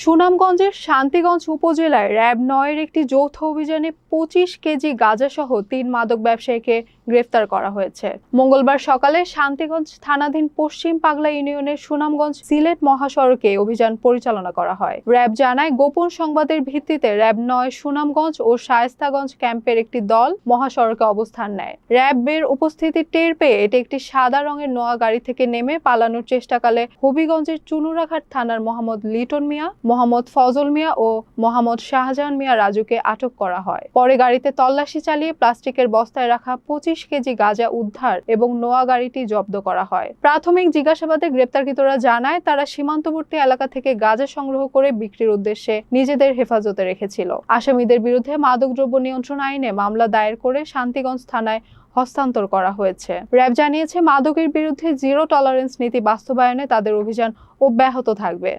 সুনামগঞ্জের শান্তিগঞ্জ উপজেলায় র্যাব ৯-এর একটি যৌথ অভিযানে ২৫ কেজি গাঁজাসহ ৩ মাদক ব্যবসায়ীকে গ্রেফতার করা হয়েছে। মঙ্গলবার সকালে শান্তিগঞ্জ থানাধীন পশ্চিম পাগলা ইউনিয়নের সুনামগঞ্জ সিলেট মহাসড়কে অভিযান পরিচালনা করা হয়। র্যাব জানায়, গোপন সংবাদের ভিত্তিতে র্যাব ৯ সুনামগঞ্জ ও শায়েস্তাগঞ্জ ক্যাম্পের একটি দল মহাসড়কে অবস্থান নেয়। র্যাবের উপস্থিতি টের পেয়ে এটি একটি সাদা রঙের নোয়া গাড়ি থেকে নেমে পালানোর চেষ্টাকালে হবিগঞ্জের চুনুরাঘাট থানার মোহাম্মদ লিটন মিয়া, মোহাম্মদ ফজল মিয়া ও মোহাম্মদ শাহজাহান মিয়া রাজুকে আটক করা হয়। পরে গাড়িতে তল্লাশি চালিয়ে প্লাস্টিকের বস্তায় রাখা ২৫ কেজি গাঁজা উদ্ধার এবং নোয়া গাড়িটি জব্দ করা হয়। প্রাথমিক জিজ্ঞাসাবাদে গ্রেপ্তারকৃতরা জানায়, তারা সীমান্তবর্তী এলাকা থেকে গাঁজা সংগ্রহ করে বিক্রির উদ্দেশ্যে নিজেদের হেফাজতে রেখেছিল। আসামিদের বিরুদ্ধে মাদকদ্রব্য নিয়ন্ত্রণ আইনে মামলা দায়ের করে শান্তিগঞ্জ থানায় হস্তান্তর করা হয়েছে। র্যাব জানিয়েছে, মাদকের বিরুদ্ধে জিরো টলারেন্স নীতি বাস্তবায়নে তাদের অভিযান অব্যাহত থাকবে।